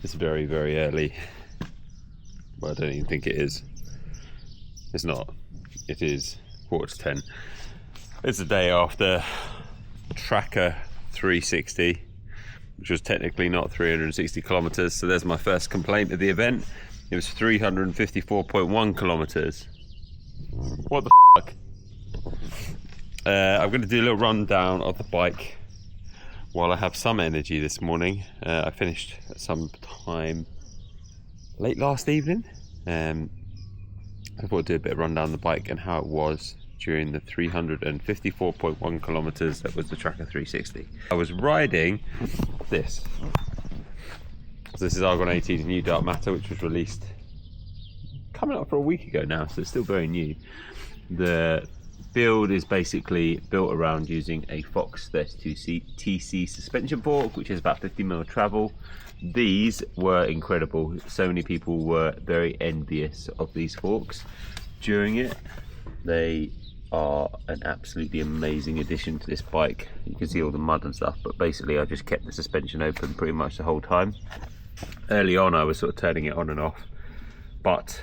It's very, very early. Well, I don't even think it is. It's not. It is 10:15. It's the day after Traka 360, which was technically not 360 kilometers. So there's my first complaint of the event. It was 354.1 kilometers. What the fuck? I'm going to do a little rundown of the bike while I have some energy this morning. I finished at some time late last evening. I thought I'd do a bit of rundown of the bike and how it was during the 354.1 kilometers that was the Traka 360. I was riding this. So this is Argon 18's new Dark Matter, which was released coming up for a week ago now, so it's still very new. The build is basically built around using a Fox 32C TC suspension fork, which is about 50mm travel. These were incredible. So many people were very envious of these forks during it. They are an absolutely amazing addition to this bike. You can see all the mud and stuff, but basically I just kept the suspension open pretty much the whole time. Early on I was sort of turning it on and off, but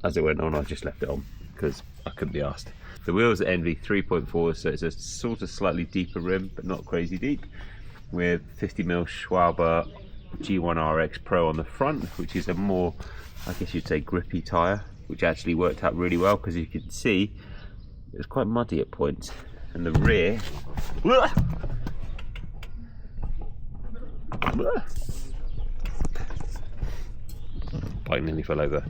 as it went on I just left it on because I couldn't be asked. The wheels are Enve 3.4, so it's a sort of slightly deeper rim but not crazy deep, with 50mm Schwalbe G1 RX Pro on the front, which is a more, I guess you'd say, grippy tyre, which actually worked out really well because you can see it was quite muddy at points. And the rear, bike nearly fell over.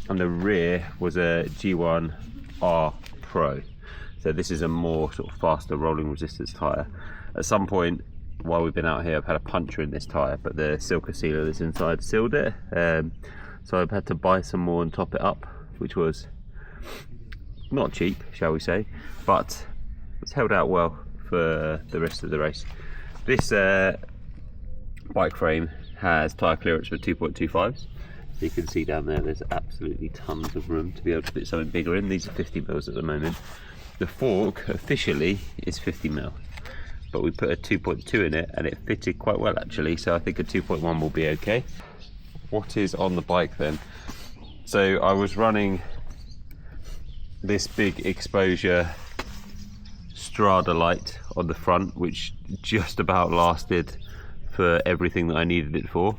And the rear was a G1 R Pro, so this is a more sort of faster rolling resistance tyre. At some point while we've been out here I've had a puncture in this tyre, but the Styrkr sealer that's inside sealed it, so I've had to buy some more and top it up, which was not cheap, shall we say, but it's held out well for the rest of the race. This bike frame has tyre clearance for 2.25s. You can see down there there's absolutely tons of room to be able to put something bigger in. These are 50mm at the moment. The fork officially is 50mm, but we put a 2.2 in it and it fitted quite well actually, so I think a 2.1 will be okay. What is on the bike then? So I was running this big exposure Strada light on the front, which just about lasted for everything that I needed it for.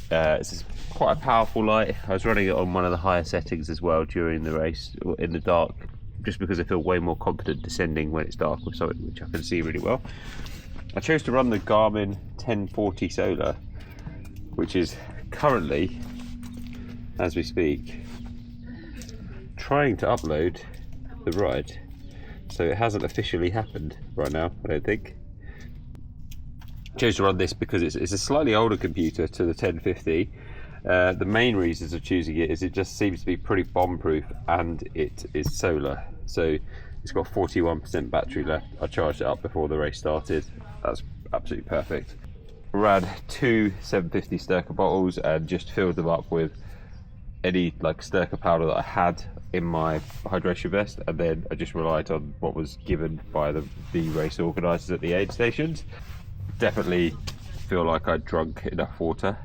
It's quite a powerful light. I was running it on one of the higher settings as well during the race in the dark, just because I feel way more confident descending when it's dark with something which I can see really well. I chose to run the Garmin 1040 Solar, which is currently, as we speak, trying to upload the ride, so it hasn't officially happened right now, I don't think. I chose to run this because it's a slightly older computer to the 1050. The main reasons of choosing it is it just seems to be pretty bomb proof and it is solar, so it's got 41% battery left. I charged it up before the race started. That's absolutely perfect. I ran 2 750 Styrkr bottles and just filled them up with any like Styrkr powder that I had in my hydration vest, and then I just relied on what was given by the race organisers at the aid stations. Definitely feel like I drunk enough water.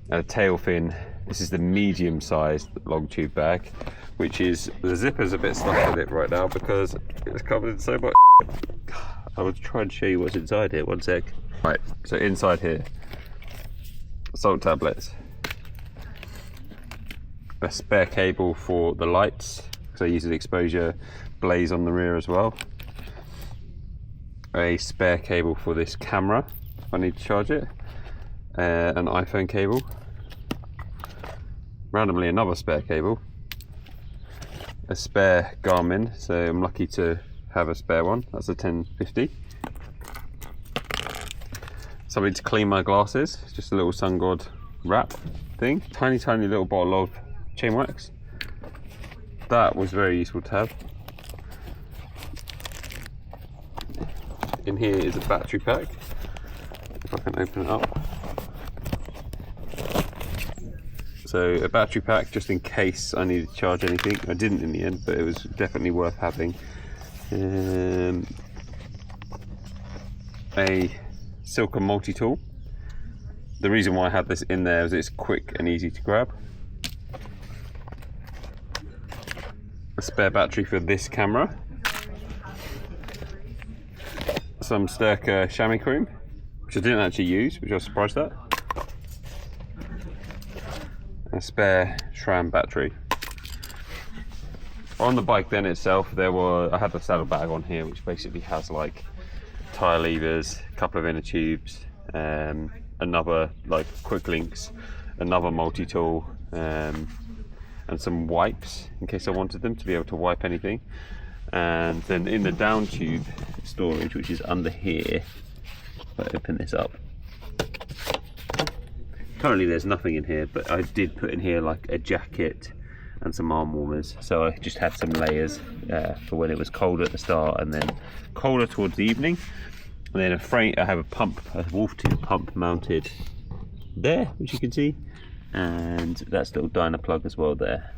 And a Tailfin, this is the medium sized long tube bag, which is, the zipper's a bit stuck in it right now because it's covered in so much. I will try and show you what's inside here, one sec. Right, so inside here, salt tablets, a spare cable for the lights, because I use an exposure blaze on the rear as well, a spare cable for this camera if I need to charge it, an iPhone cable, randomly another spare cable, a spare Garmin, so I'm lucky to have a spare one, that's a 1050, something to clean my glasses, just a little Sungod wrap thing, tiny little bottle of chain wax. That was very useful to have. In here is a battery pack, if I can open it up. So a battery pack just in case I needed to charge anything. I didn't in the end, but it was definitely worth having. A Styrkr multi-tool, The reason why I had this in there is it's quick and easy to grab. A spare battery for this camera. Some Styrkr chamois cream, which I didn't actually use, which I was surprised at. A spare SRAM battery. On the bike then itself, I had the Saddleback on here, which basically has like tyre levers, a couple of inner tubes, another like quick links, another multi-tool, and some wipes in case I wanted them to be able to wipe anything. And then in the down tube storage, which is under here, if I open this up, currently there's nothing in here, but I did put in here like a jacket and some arm warmers, so I just had some layers for when it was cold at the start and then colder towards the evening. And then I have a wolf tooth pump mounted there, which you can see, and that's little dyno plug as well there.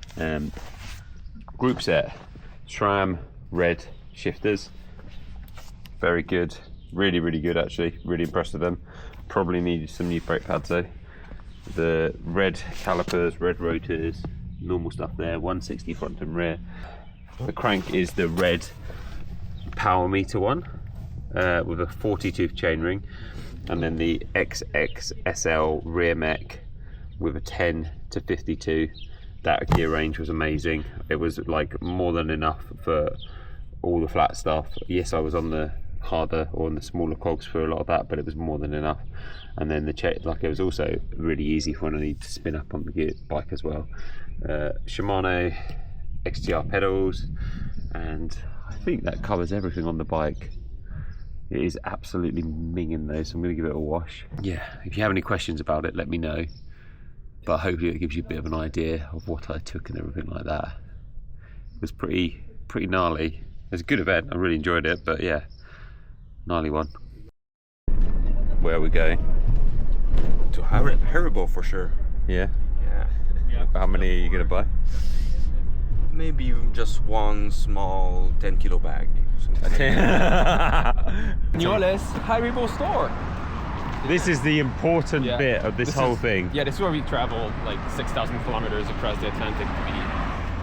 Group set, SRAM red shifters, very good, really good actually, really impressed with them. Probably needed some new brake pads though. The red calipers, red rotors, normal stuff there, 160 front and rear. The crank is the red power meter one, with a 40 tooth chainring, and then the XXSL rear mech with a 10 to 52. That gear range was amazing. It was like more than enough for all the flat stuff. Yes, I was on the harder or on the smaller cogs for a lot of that, but it was more than enough. And then it was also really easy for when I need to spin up on the bike as well. Shimano XTR pedals, and I think that covers everything on the bike. It is absolutely minging though, so I'm going to give it a wash. Yeah, if you have any questions about it, let me know. But hopefully it gives you a bit of an idea of what I took and everything like that. It was pretty gnarly. It was a good event, I really enjoyed it, but yeah, gnarly one. Where are we going? To Haribo for sure. Yeah? Yeah. How many are you going to buy? Maybe just one small 10 kilo bag. Nyoles Haribo store. This is the important bit of this whole thing. Yeah, this is where we travel like 6,000 kilometers across the Atlantic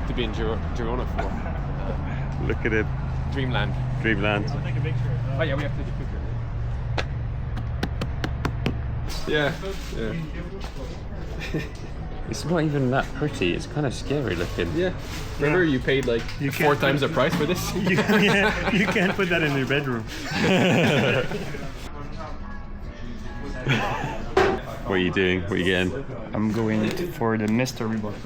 to be in Girona for. Look at him. Dreamland. Dreamland. Take a picture. Oh yeah, we have to take a picture. Yeah. It's not even that pretty, it's kind of scary looking. Yeah. Remember you paid like 4 times the price for this? You can't put that in your bedroom. What are you doing? What are you getting? I'm going for the mystery box.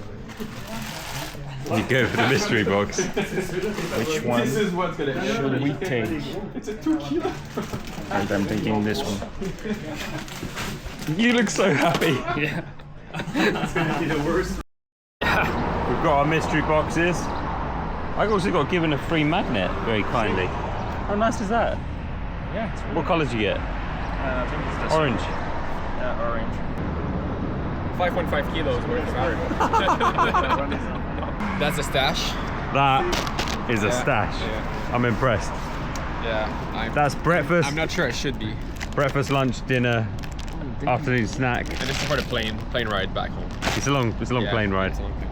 You go for the mystery box. Which one is what's gonna should we take? It's a 2 kilo. And I'm taking this one. You look so happy. Yeah. It's gonna be the worst. We've got our mystery boxes. I also got given a free magnet very kindly. How nice is that? Yeah. It's really What colour did you get? I think it's this Orange. one. Yeah, orange. 5.5 kilos worth of Haribo. That's a stash. That is a stash. Yeah. I'm impressed. Yeah. That's breakfast. I'm not sure it should be. Breakfast, lunch, dinner, afternoon snack. And this is for the plane ride back home. It's a long Yeah, plane ride. it's a long plane.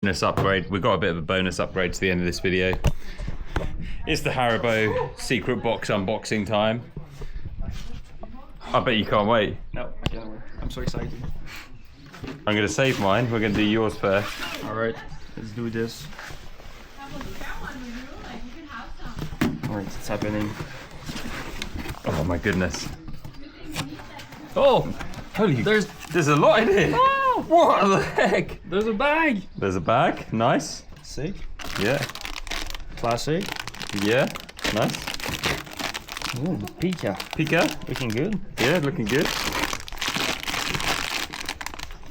Bonus upgrade. We've got a bit of a bonus upgrade to the end of this video. It's the Haribo secret box unboxing time. I bet you can't wait. No, I can't wait. I'm so excited. I'm going to save mine. We're going to do yours first. Alright, let's do this. Alright, it's happening. Oh my goodness. Oh! Holy, there's a lot in here. Oh, what the heck? there's a bag! There's a bag. Nice. Sick. Yeah. Classic. Yeah. Nice. Ooh, the Pika. Pika. Looking good. Yeah, looking good.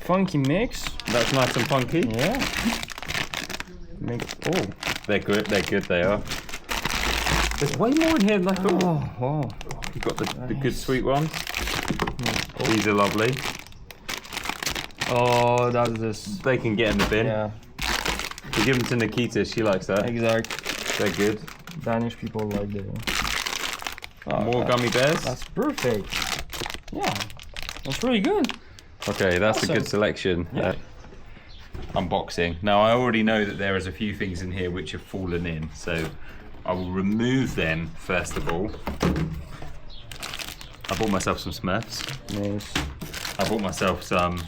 Funky mix. That's nice and funky. Yeah. Oh. They're good. They're good. They are. There's way more in here than I thought. Oh, wow. You've got the good sweet ones. These are lovely. Oh, that's this. They can get in the bin. Yeah, You give them to Nikita. She likes that. exact. They're good. Danish people like the. Oh, More gummy bears. That's perfect. Yeah, that's really good. Okay, that's Awesome. a good selection. Yeah. Unboxing. Now I already know that there is a few things in here which have fallen in, so I will remove them first of all. I bought myself some Smurfs. Nice. I bought myself some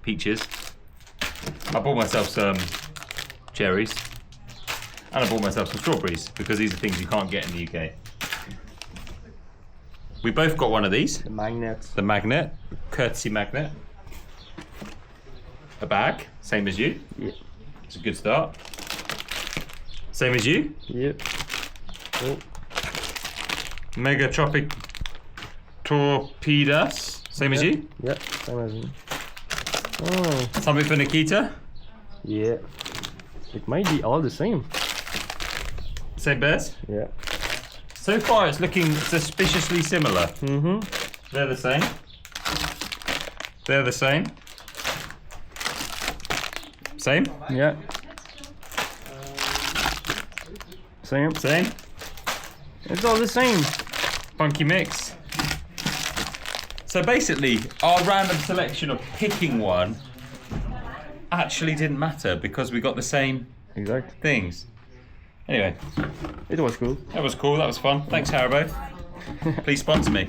peaches. I bought myself some cherries. And I bought myself some strawberries because these are things you can't get in the UK. We both got one of these. The magnets. The magnet, courtesy magnet. A bag, same as you. Yeah. It's a good start. Same as you. Yep. Oh. Mega Tropic Torpedas, same as you. Yeah, same as me. Oh, Something for Nikita. yeah. It might be all the same. Same bears. Yeah. So far it's looking suspiciously similar. Mm-hmm. They're the same. They're the same. Same. Yeah. Same. Same. It's all the same. Funky mix. So basically, our random selection of picking one actually didn't matter because we got the same Exact. things. Anyway, It was cool. that was cool, that was fun. Thanks, Haribo. Please sponsor me.